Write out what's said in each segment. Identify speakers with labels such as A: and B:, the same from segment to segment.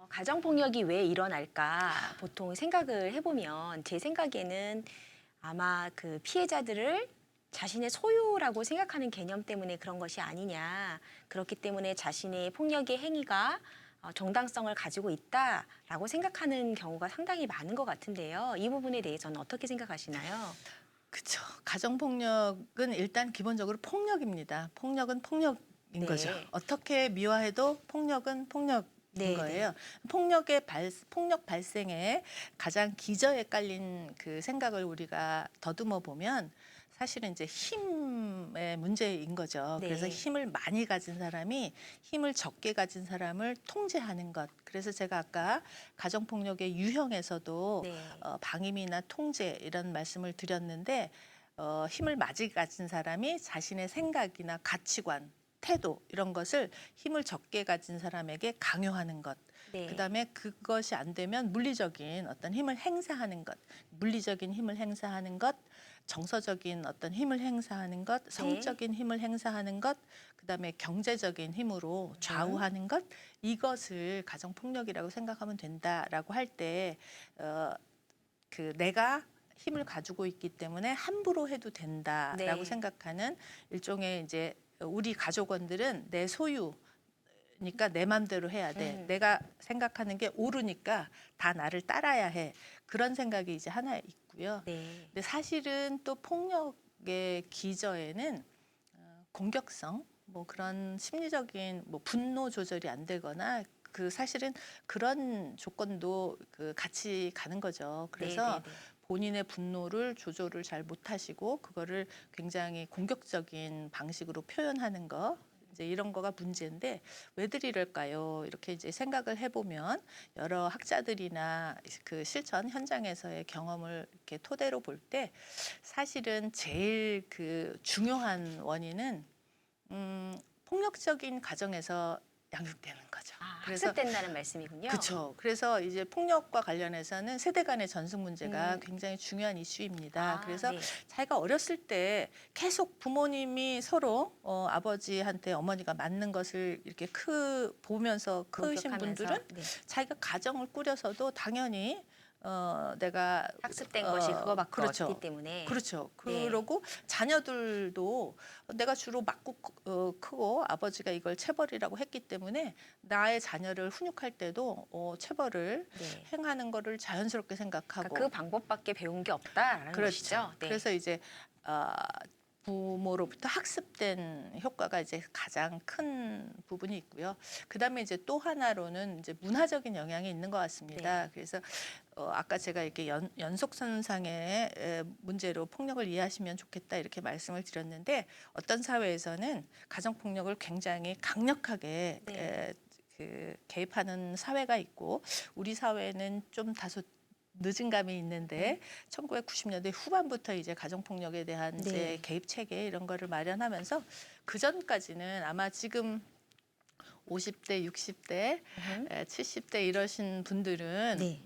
A: 가정폭력이 왜 일어날까 보통 생각을 해보면 제 생각에는 아마 그 피해자들을 자신의 소유라고 생각하는 개념 때문에 그런 것이 아니냐. 그렇기 때문에 자신의 폭력의 행위가 정당성을 가지고 있다라고 생각하는 경우가 상당히 많은 것 같은데요. 이 부분에 대해서는 어떻게 생각하시나요?
B: 그쵸. 가정폭력은 일단 기본적으로 폭력입니다. 폭력은 폭력인 거죠.
A: 네.
B: 어떻게 미화해도 폭력은 폭력인
A: 네, 네.
B: 거예요. 폭력 발생에 가장 기저에 깔린 그 생각을 우리가 더듬어 보면 사실은 이제 힘의 문제인 거죠. 그래서
A: 네.
B: 힘을 많이 가진 사람이 힘을 적게 가진 사람을 통제하는 것. 그래서 제가 아까 가정폭력의 유형에서도
A: 네.
B: 방임이나 통제 이런 말씀을 드렸는데 힘을 많이 가진 사람이 자신의 생각이나 가치관, 태도 이런 것을 힘을 적게 가진 사람에게 강요하는 것.
A: 네.
B: 그다음에 그것이 안 되면 물리적인 어떤 힘을 행사하는 것, 물리적인 힘을 행사하는 것, 정서적인 어떤 힘을 행사하는 것, 성적인 힘을 행사하는 것, 그다음에 경제적인 힘으로 좌우하는 것, 이것을 가정 폭력이라고 생각하면 된다라고 할 때 내가 힘을 가지고 있기 때문에 함부로 해도 된다라고
A: 네.
B: 생각하는 일종의 이제 우리 가족원들은 내 소유니까 내 맘대로 해야 돼.
A: 음.
B: 내가 생각하는 게 옳으니까 다 나를 따라야 해. 그런 생각이 이제 하나 있고요.
A: 네.
B: 근데 사실은 또 폭력의 기저에는 공격성, 뭐 그런 심리적인 뭐 분노 조절이 안 되거나 그 사실은 그런 조건도 그 같이 가는 거죠.
A: 네,
B: 그래서
A: 네, 네.
B: 본인의 분노를 조절을 잘 못하시고 그거를 굉장히 공격적인 방식으로 표현하는 거. 이제 이런 거가 문제인데 왜들 이럴까요? 이렇게 이제 생각을 해보면 여러 학자들이나 그 실천 현장에서의 경험을 이렇게 토대로 볼 때 사실은 제일 그 중요한 원인은 폭력적인 가정에서 양육되는 거죠. 그래서
A: 학습된다는 말씀이군요.
B: 그렇죠. 그래서 이제 폭력과 관련해서는 세대 간의 전승 문제가
A: 음.
B: 굉장히 중요한 이슈입니다. 그래서
A: 네.
B: 자기가 어렸을 때 계속 부모님이 서로 아버지한테 어머니가 맞는 것을 이렇게 보면서 크신 분들은
A: 목격하면서 네.
B: 자기가 가정을 꾸려서도 당연히 내가
A: 학습된 것이 그거밖에 없기
B: 그렇죠.
A: 때문에.
B: 그렇죠.
A: 네.
B: 그러고 자녀들도 내가 주로 맞고 크고 아버지가 이걸 체벌이라고 했기 때문에 나의 자녀를 훈육할 때도 체벌을
A: 네.
B: 행하는 거를 자연스럽게
A: 그러니까
B: 생각하고
A: 그 방법밖에 배운 게 없다라는
B: 그렇죠.
A: 것이죠. 네.
B: 그래서 이제 어, 부모로부터 학습된 효과가 이제 가장 큰 부분이 있고요. 그다음에 이제 또 하나로는 이제 문화적인 영향이 있는 것 같습니다.
A: 네.
B: 그래서 아까 제가 이렇게 연속선상의 문제로 폭력을 이해하시면 좋겠다 이렇게 말씀을 드렸는데 어떤 사회에서는 가정 폭력을 굉장히 강력하게
A: 네.
B: 개입하는 사회가 있고 우리 사회는 좀 다소 늦은 감이 있는데 1990년대 후반부터 이제 가정폭력에 대한 이제
A: 네.
B: 개입 체계 이런 거를 마련하면서 그 전까지는 아마 지금 50대, 60대,
A: 음.
B: 70대 이러신 분들은
A: 네.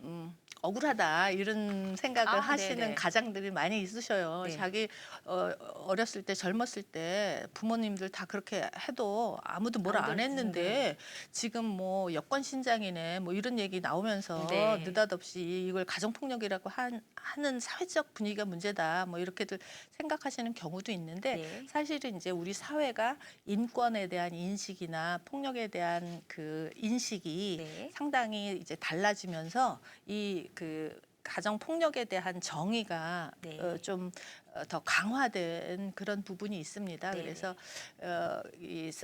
B: 억울하다 이런 생각을 하시는
A: 네네.
B: 가장들이 많이 있으셔요.
A: 네.
B: 자기 어렸을 때 젊었을 때 부모님들 다 그렇게 해도 아무도 뭐라 안 했는데 지금 뭐 여권 신장이네 뭐 이런 얘기 나오면서
A: 네.
B: 느닷없이 이걸 가정폭력이라고 하는 사회적 분위기가 문제다 뭐 이렇게들 생각하시는 경우도 있는데
A: 네.
B: 사실은 이제 우리 사회가 인권에 대한 인식이나 폭력에 대한 그 인식이
A: 네.
B: 상당히 이제 달라지면서 이 그 가정 폭력에 대한 정의가
A: 네.
B: 좀 더 강화된 그런 부분이 있습니다.
A: 네네.
B: 그래서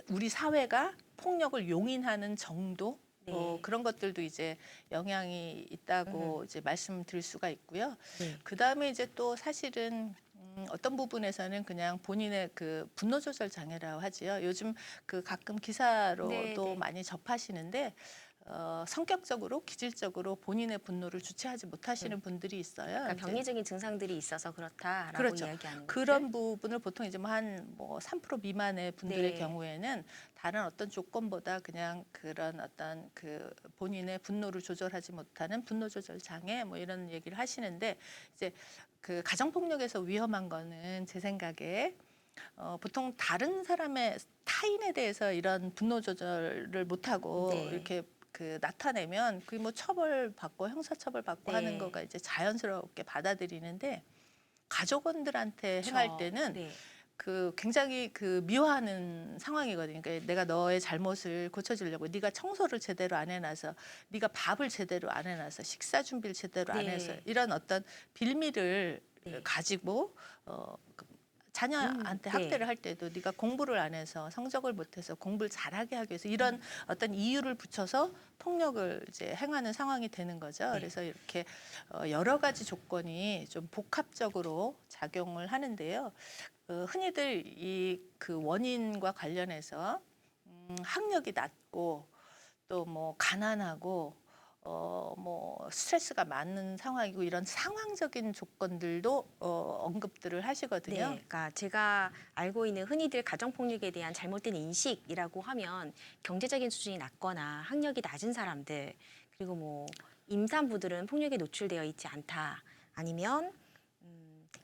B: 우리 사회가 폭력을 용인하는 정도
A: 네.
B: 그런 것들도 이제 영향이 있다고
A: 음.
B: 이제 말씀드릴 수가 있고요.
A: 네.
B: 그 다음에 이제 또 사실은 어떤 부분에서는 그냥 본인의 그 분노 조절 장애라고 하지요. 요즘 그 가끔 기사로도
A: 네네.
B: 많이 접하시는데 성격적으로 기질적으로 본인의 분노를 주체하지 못하시는 분들이 있어요.
A: 그러니까
B: 이제
A: 병리적인 증상들이 있어서 그렇다라고
B: 그렇죠.
A: 이야기하는 것들.
B: 그런 부분을 보통 이제 뭐 한 뭐 3% 미만의 분들의
A: 네.
B: 경우에는 다른 어떤 조건보다 그냥 그런 어떤 그 본인의 분노를 조절하지 못하는 분노 조절 장애 뭐 이런 얘기를 하시는데 이제 그 가정 폭력에서 위험한 거는 제 생각에 보통 다른 사람의 타인에 대해서 이런 분노 조절을 못하고
A: 네.
B: 이렇게 그 나타내면 그게 뭐 처벌받고 형사처벌받고
A: 네.
B: 하는 거가 이제 자연스럽게 받아들이는데 가족원들한테 행할
A: 그쵸.
B: 때는
A: 네.
B: 그 굉장히 그 미워하는 상황이거든요. 그러니까 내가 너의 잘못을 고쳐주려고 네가 청소를 제대로 안 해놔서 네가 밥을 제대로 안 해놔서 식사 준비를 제대로 안 해서
A: 네.
B: 이런 어떤 빌미를
A: 네.
B: 가지고 자녀한테
A: 네.
B: 학대를 할 때도 네가 공부를 안 해서 성적을 못해서 공부를 잘하게 하기 위해서 이런 어떤 이유를 붙여서 폭력을 이제 행하는 상황이 되는 거죠.
A: 네.
B: 그래서 이렇게 여러 가지 조건이 좀 복합적으로 작용을 하는데요. 흔히들 이 그 원인과 관련해서 학력이 낮고 또 뭐 가난하고 뭐 스트레스가 많은 상황이고 이런 상황적인 조건들도 언급들을
A: 네,
B: 하시거든요.
A: 그러니까 제가 알고 있는 흔히들 가정폭력에 대한 잘못된 인식이라고 하면 경제적인 수준이 낮거나 학력이 낮은 사람들 그리고 뭐 임산부들은 폭력에 노출되어 있지 않다 아니면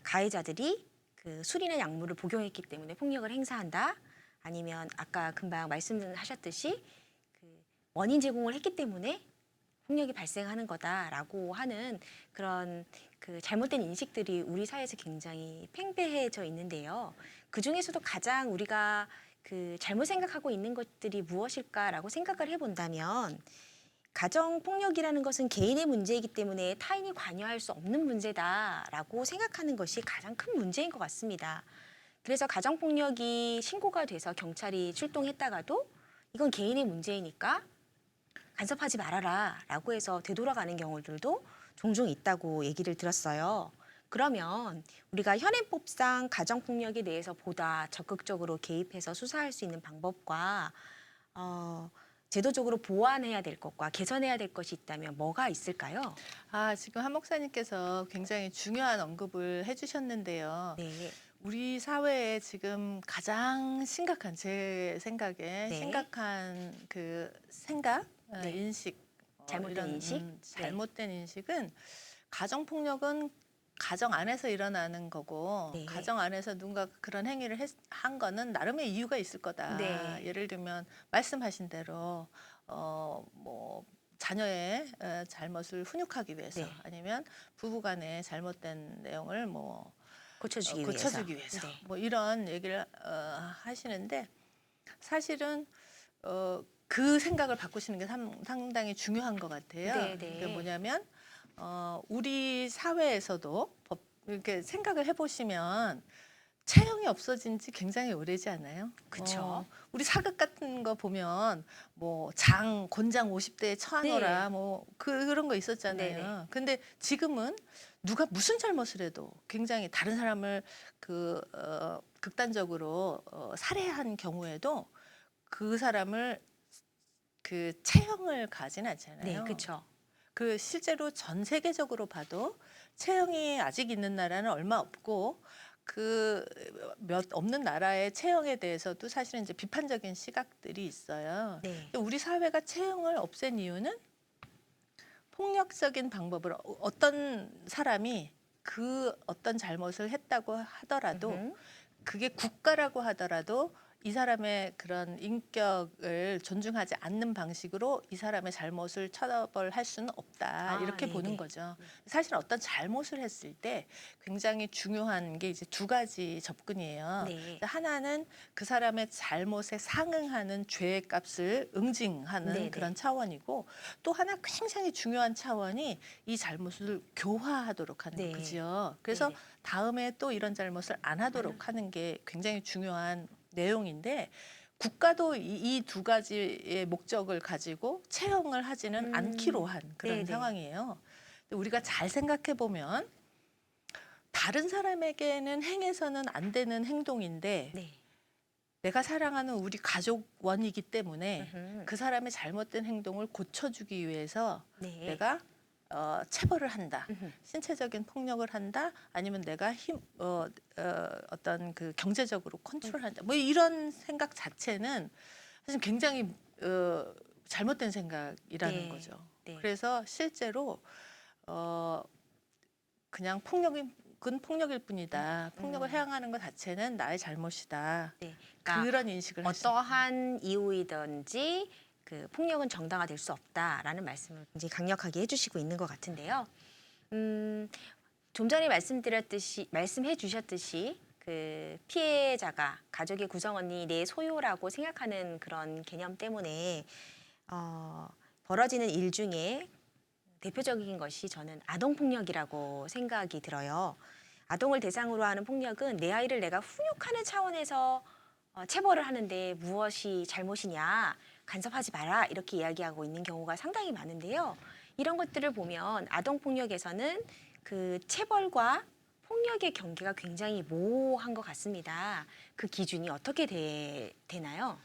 A: 가해자들이 그 술이나 약물을 복용했기 때문에 폭력을 행사한다 아니면 아까 금방 말씀하셨듯이 그 원인 제공을 했기 때문에 폭력이 발생하는 거다라고 하는 그런 그 잘못된 인식들이 우리 사회에서 굉장히 팽배해져 있는데요. 그 중에서도 가장 우리가 그 잘못 생각하고 있는 것들이 무엇일까라고 생각을 해본다면 가정 폭력이라는 것은 개인의 문제이기 때문에 타인이 관여할 수 없는 문제다라고 생각하는 것이 가장 큰 문제인 것 같습니다. 그래서 가정 폭력이 신고가 돼서 경찰이 출동했다가도 이건 개인의 문제이니까 간섭하지 말아라 라고 해서 되돌아가는 경우들도 종종 있다고 얘기를 들었어요. 그러면 우리가 현행법상 가정폭력에 대해서 보다 적극적으로 개입해서 수사할 수 있는 방법과 제도적으로 보완해야 될 것과 개선해야 될 것이 있다면 뭐가 있을까요?
B: 지금 한 목사님께서 굉장히 중요한 언급을 해주셨는데요.
A: 네,
B: 우리 사회에 지금 가장 심각한 제 생각에
A: 네.
B: 심각한 그 생각,
A: 네.
B: 인식,
A: 잘못된
B: 이런
A: 인식?
B: 잘못된 인식은 가정 폭력은 가정 안에서 일어나는 거고
A: 네.
B: 가정 안에서 누군가 그런 행위를 한 거는 나름의 이유가 있을 거다.
A: 네.
B: 예를 들면 말씀하신 대로 뭐 자녀의 잘못을 훈육하기 위해서
A: 네.
B: 아니면 부부간의 잘못된 내용을 뭐
A: 고쳐주기 위해서.
B: 고쳐주기 위해서
A: 네.
B: 뭐 이런 얘기를 하시는데 사실은 그 생각을 바꾸시는 게 상당히 중요한 것 같아요.
A: 네,
B: 그게
A: 네.
B: 뭐냐면 우리 사회에서도 이렇게 생각을 해보시면 체형이 없어진 지 굉장히 오래지 않아요?
A: 그쵸.
B: 우리 사극 같은 거 보면 뭐 곤장 50대에 처하노라
A: 네.
B: 뭐 그런 거 있었잖아요.
A: 네네.
B: 근데 지금은 누가 무슨 잘못을 해도 굉장히 다른 사람을 극단적으로 살해한 경우에도 그 사람을 그 체형을 가진 않잖아요.
A: 네, 그쵸.
B: 그 실제로 전 세계적으로 봐도 체형이 아직 있는 나라는 얼마 없고 그 몇 없는 나라의 체형에 대해서도 사실은 이제 비판적인 시각들이 있어요.
A: 네.
B: 근데 우리 사회가 체형을 없앤 이유는 폭력적인 방법으로 어떤 사람이 그 어떤 잘못을 했다고 하더라도
A: 음흠.
B: 그게 국가라고 하더라도 이 사람의 그런 인격을 존중하지 않는 방식으로 이 사람의 잘못을 처벌할 수는 없다. 이렇게
A: 네네.
B: 보는 거죠. 사실 어떤 잘못을 했을 때 굉장히 중요한 게 이제 두 가지 접근이에요.
A: 네.
B: 하나는 그 사람의 잘못에 상응하는 죄의 값을 응징하는
A: 네네.
B: 그런 차원이고 또 하나 굉장히 중요한 차원이 이 잘못을 교화하도록 하는
A: 네.
B: 거죠. 그래서
A: 네네.
B: 다음에 또 이런 잘못을 안 하도록 하는 게 굉장히 중요한 내용인데 국가도 이 두 가지의 목적을 가지고 채용을 하지는 않기로 한 그런
A: 네네.
B: 상황이에요. 근데 우리가 잘 생각해 보면 다른 사람에게는 행해서는 안 되는 행동인데
A: 네.
B: 내가 사랑하는 우리 가족원이기 때문에
A: 음흠.
B: 그 사람의 잘못된 행동을 고쳐주기 위해서
A: 네.
B: 내가 체벌을 한다.
A: 음흠.
B: 신체적인 폭력을 한다. 아니면 내가 어떤 그 경제적으로 컨트롤한다. 뭐 이런 생각 자체는 사실 굉장히 잘못된 생각이라는
A: 네.
B: 거죠.
A: 네.
B: 그래서 실제로 그냥 폭력은 폭력일 뿐이다. 폭력을 해양하는 것 자체는 나의 잘못이다.
A: 네. 그러니까
B: 그런 인식을 하시는
A: 어떠한 이유이든지 그 폭력은 정당화될 수 없다라는 말씀을 굉장히 강력하게 해주시고 있는 것 같은데요. 좀 전에 말씀해 주셨듯이 그 피해자가 가족의 구성원이 내 소유라고 생각하는 그런 개념 때문에 벌어지는 일 중에 대표적인 것이 저는 아동 폭력이라고 생각이 들어요. 아동을 대상으로 하는 폭력은 내 아이를 내가 훈육하는 차원에서 체벌을 하는데 무엇이 잘못이냐, 간섭하지 마라 이렇게 이야기하고 있는 경우가 상당히 많은데요. 이런 것들을 보면 아동 폭력에서는 그 체벌과 폭력의 경계가 굉장히 모호한 것 같습니다. 그 기준이 어떻게 되나요?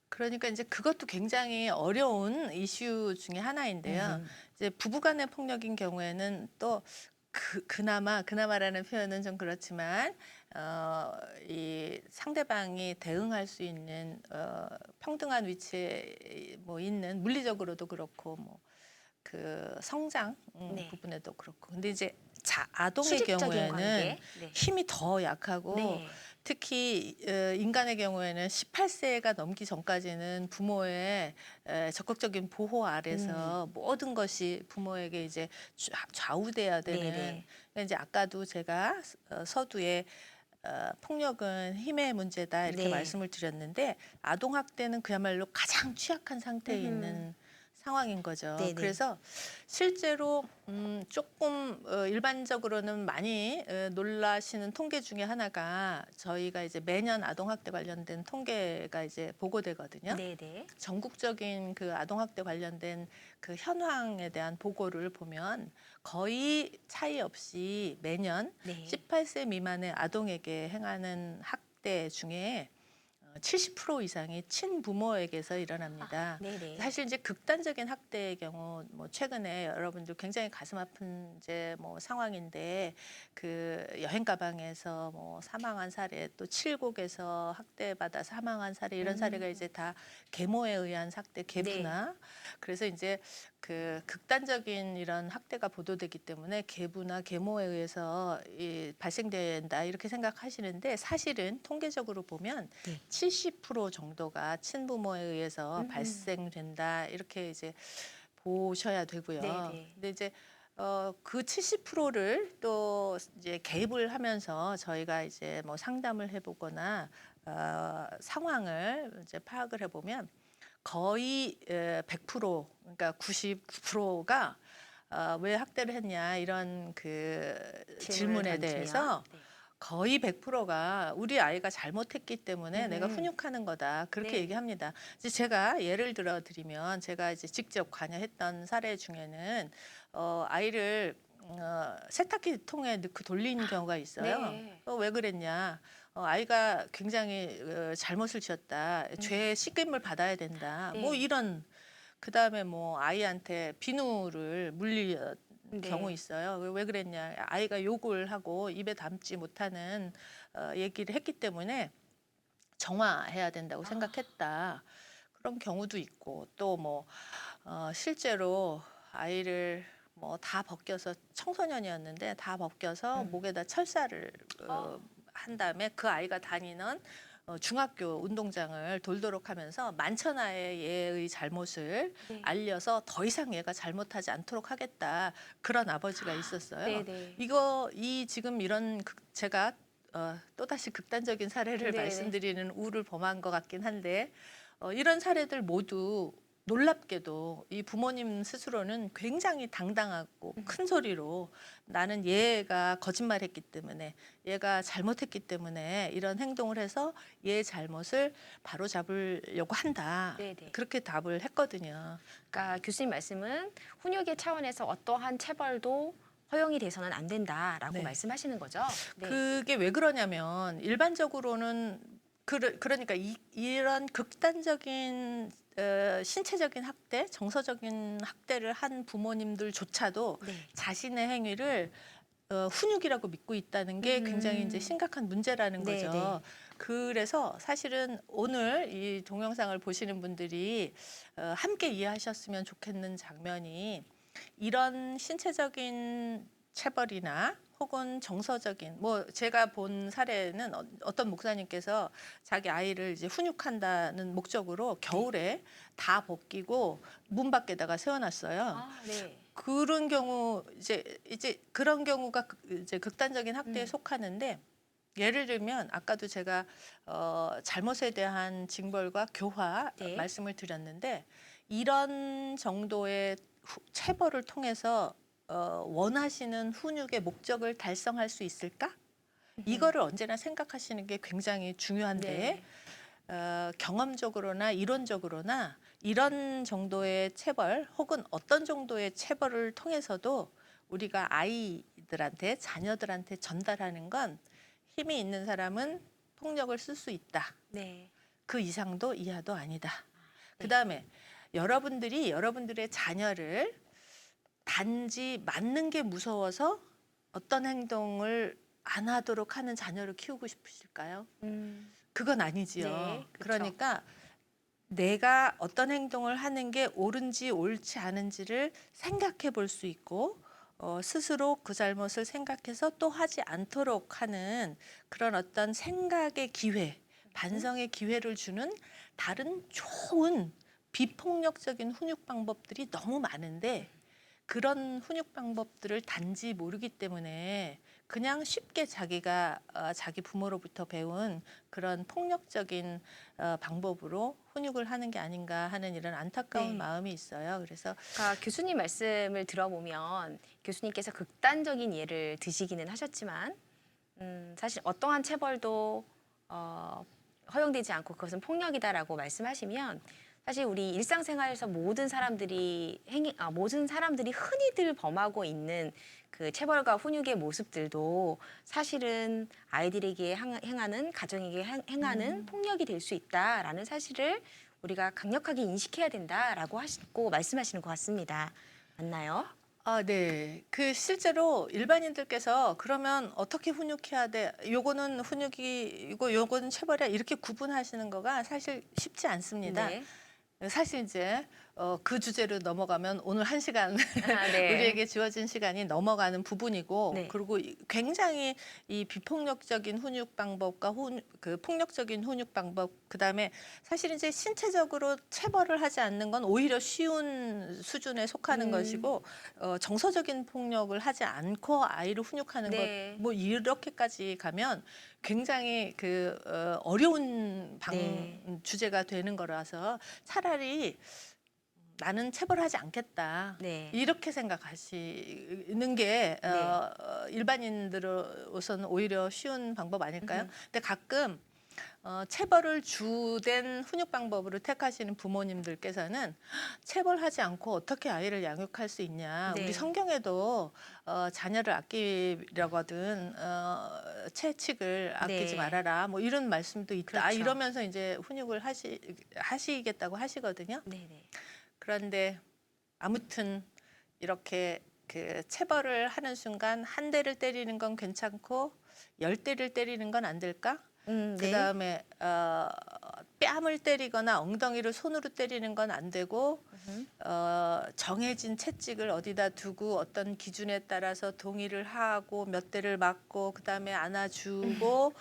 B: 그러니까 이제 그것도 굉장히 어려운 이슈 중에 하나인데요. 이제 부부간의 폭력인 경우에는 또 그나마라는 표현은 좀 그렇지만 이 상대방이 대응할 수 있는 평등한 위치에 뭐 있는 물리적으로도 그렇고 뭐 그 성장
A: 네.
B: 부분에도 그렇고. 근데 이제 아동의
A: 수직적인
B: 경우에는
A: 관계. 네.
B: 힘이 더 약하고
A: 네.
B: 특히 인간의 경우에는 18세가 넘기 전까지는 부모의 적극적인 보호 아래서 모든 것이 부모에게 이제 좌우돼야 되는.
A: 네네.
B: 그러니까 이제 아까도 제가 서두에 폭력은 힘의 문제다 이렇게
A: 네.
B: 말씀을 드렸는데 아동 학대는 그야말로 가장 취약한 상태에 있는 상황인 거죠.
A: 네네.
B: 그래서 실제로 조금 일반적으로는 많이 놀라시는 통계 중에 하나가 저희가 이제 매년 아동 학대 관련된 통계가 이제 보고되거든요.
A: 네네.
B: 전국적인 그 아동 학대 관련된 그 현황에 대한 보고를 보면 거의 차이 없이 매년
A: 네.
B: 18세 미만의 아동에게 행하는 학대 중에 70% 이상이 친부모에게서 일어납니다.
A: 네네.
B: 사실 이제 극단적인 학대의 경우 뭐 최근에 여러분들 굉장히 가슴 아픈 이제 뭐 상황인데 그 여행 가방에서 뭐 사망한 사례 또 칠곡에서 학대받아 사망한 사례 이런 사례가 이제 다 계모에 의한 학대 계부나 그래서 이제 그 극단적인 이런 학대가 보도되기 때문에 계부나 계모에 의해서 발생된다 이렇게 생각하시는데 사실은 통계적으로 보면
A: 네.
B: 70% 정도가 친부모에 의해서 발생된다 이렇게 이제 보셔야 되고요.
A: 네네.
B: 근데 이제 그 70%를 또 이제 개입을 하면서 저희가 이제 뭐 상담을 해보거나 상황을 이제 파악을 해보면 거의 100% 그러니까 99%가 왜 학대를 했냐 이런 그 질문에
A: 던지면.
B: 대해서
A: 네.
B: 거의 100%가 우리 아이가 잘못했기 때문에 내가 훈육하는 거다 그렇게
A: 네.
B: 얘기합니다. 이제 제가 예를 들어 드리면 제가 이제 직접 관여했던 사례 중에는 아이를 세탁기 통에 넣고 돌린 경우가 있어요.
A: 네.
B: 왜 그랬냐? 아이가 굉장히 잘못을 지었다. 죄의 씻김을 받아야 된다.
A: 네.
B: 뭐 이런 그다음에 뭐 아이한테 비누를 물린
A: 네.
B: 경우 있어요. 왜 그랬냐? 아이가 욕을 하고 입에 담지 못하는 얘기를 했기 때문에 정화해야 된다고 생각했다. 그런 경우도 있고 또 뭐 실제로 아이를 뭐 다 벗겨서 청소년이었는데 다 벗겨서 목에다 철사를 한 다음에 그 아이가 다니는 중학교 운동장을 돌도록 하면서 만천하에 얘의 잘못을
A: 네.
B: 알려서 더 이상 얘가 잘못하지 않도록 하겠다 그런 아버지가 있었어요.
A: 네네.
B: 지금 이런 제가 또다시 극단적인 사례를
A: 네네.
B: 말씀드리는 우를 범한 것 같긴 한데 이런 사례들 모두 놀랍게도 이 부모님 스스로는 굉장히 당당하고 큰 소리로 나는 얘가 거짓말했기 때문에 얘가 잘못했기 때문에 이런 행동을 해서 얘의 잘못을 바로잡으려고 한다.
A: 네네.
B: 그렇게 답을 했거든요.
A: 그러니까 교수님 말씀은 훈육의 차원에서 어떠한 체벌도 허용이 돼서는 안 된다라고
B: 네.
A: 말씀하시는 거죠. 네.
B: 그게 왜 그러냐면 일반적으로는 그러니까 이런 극단적인 신체적인 학대, 정서적인 학대를 한 부모님들조차도
A: 네.
B: 자신의 행위를 훈육이라고 믿고 있다는 게 굉장히 이제 심각한 문제라는
A: 네,
B: 거죠.
A: 네.
B: 그래서 사실은 오늘 이 동영상을 보시는 분들이 함께 이해하셨으면 좋겠는 장면이 이런 신체적인 체벌이나 혹은 정서적인 뭐 제가 본 사례는 어떤 목사님께서 자기 아이를 이제 훈육한다는 목적으로 겨울에 다 벗기고 문 밖에다가 세워놨어요.
A: 아, 네.
B: 그런 경우 이제 그런 경우가 이제 극단적인 학대에 속하는데 예를 들면 아까도 제가 잘못에 대한 징벌과 교화
A: 네.
B: 말씀을 드렸는데 이런 정도의 체벌을 통해서 원하시는 훈육의 목적을 달성할 수 있을까? 이거를 언제나 생각하시는 게 굉장히 중요한데 경험적으로나 이론적으로나 이런 정도의 체벌 혹은 어떤 정도의 체벌을 통해서도 우리가 아이들한테 자녀들한테 전달하는 건 힘이 있는 사람은 폭력을 쓸 수 있다.
A: 네.
B: 그 이상도 이하도 아니다.
A: 네.
B: 그다음에 여러분들이 여러분들의 자녀를 단지 맞는 게 무서워서 어떤 행동을 안 하도록 하는 자녀를 키우고 싶으실까요? 그건 아니지요.
A: 네, 그쵸.
B: 그러니까 내가 어떤 행동을 하는 게 옳은지 옳지 않은지를 생각해 볼 수 있고 스스로 그 잘못을 생각해서 또 하지 않도록 하는 그런 어떤 생각의 기회, 반성의 기회를 주는 다른 좋은 비폭력적인 훈육 방법들이 너무 많은데 그런 훈육 방법들을 단지 모르기 때문에 그냥 쉽게 자기가 자기 부모로부터 배운 그런 폭력적인 방법으로 훈육을 하는 게 아닌가 하는 이런 안타까운
A: 네.
B: 마음이 있어요. 그래서
A: 그러니까 교수님 말씀을 들어보면 교수님께서 극단적인 예를 드시기는 하셨지만 사실 어떠한 체벌도 허용되지 않고 그것은 폭력이다라고 말씀하시면 사실 우리 일상생활에서 모든 사람들이 흔히들 범하고 있는 그 체벌과 훈육의 모습들도 사실은 아이들에게 행하는 가정에게 행하는 폭력이 될 수 있다라는 사실을 우리가 강력하게 인식해야 된다라고 하시고 말씀하시는 것 같습니다. 맞나요?
B: 네. 그 실제로 일반인들께서 그러면 어떻게 훈육해야 돼? 요거는 훈육이고 요거는 체벌이야. 이렇게 구분하시는 거가 사실 쉽지 않습니다.
A: 네.
B: 사실 이제 그 주제로 넘어가면 오늘 1시간
A: 아, 네.
B: 우리에게 주어진 시간이 넘어가는 부분이고
A: 네.
B: 그리고 굉장히 이 비폭력적인 훈육 방법과 그 폭력적인 훈육 방법 그다음에 사실 이제 신체적으로 체벌을 하지 않는 건 오히려 쉬운 수준에 속하는 것이고 정서적인 폭력을 하지 않고 아이를 훈육하는 것
A: 네.
B: 뭐 이렇게까지 가면 굉장히 그 어려운
A: 네.
B: 주제가 되는 거라서 차라리 나는 체벌하지 않겠다.
A: 네.
B: 이렇게 생각하시는 게
A: 네.
B: 일반인들로서는 오히려 쉬운 방법 아닐까요? 근데 가끔 체벌을 주된 훈육 방법으로 택하시는 부모님들께서는 체벌하지 않고 어떻게 아이를 양육할 수 있냐.
A: 네.
B: 우리 성경에도 자녀를 아끼려거든 채찍을 아끼지
A: 네.
B: 말아라. 뭐 이런 말씀도 있다.
A: 그렇죠.
B: 이러면서 이제 훈육을 하시겠다고 하시거든요.
A: 네네.
B: 그런데 아무튼 이렇게 그 체벌을 하는 순간 한 대를 때리는 건 괜찮고 10대를 때리는 건 안 될까?
A: 네.
B: 그다음에 뺨을 때리거나 엉덩이를 손으로 때리는 건 안 되고 정해진 채찍을 어디다 두고 어떤 기준에 따라서 동의를 하고 몇 대를 맞고 그다음에 안아주고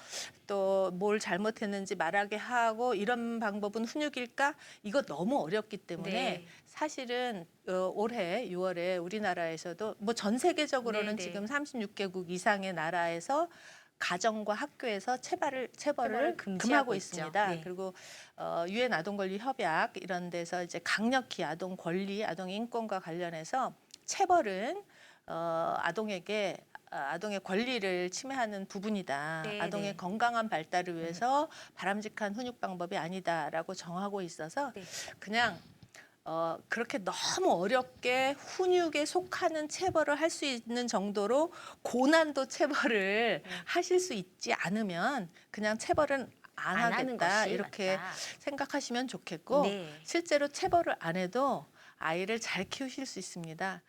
B: 또 뭘 잘못했는지 말하게 하고 이런 방법은 훈육일까? 이거 너무 어렵기 때문에
A: 네.
B: 사실은 올해 6월에 우리나라에서도 뭐 전 세계적으로는
A: 네, 네.
B: 지금 36개국 이상의 나라에서 가정과 학교에서 체벌을
A: 체벌을 금지하고
B: 금하고
A: 있죠.
B: 있습니다.
A: 네.
B: 그리고 유엔 아동권리 협약 이런 데서 이제 강력히 아동 권리, 아동 인권과 관련해서 체벌은 아동의 권리를 침해하는 부분이다.
A: 네,
B: 아동의
A: 네.
B: 건강한 발달을 위해서 바람직한 훈육 방법이 아니다라고 정하고 있어서
A: 네.
B: 그냥 그렇게 너무 어렵게 훈육에 속하는 체벌을 할 수 있는 정도로 고난도 체벌을 하실 수 있지 않으면 그냥 체벌은 안
A: 안 하는
B: 하겠다
A: 것이
B: 이렇게
A: 맞다.
B: 생각하시면 좋겠고
A: 네.
B: 실제로 체벌을 안 해도 아이를 잘 키우실 수 있습니다.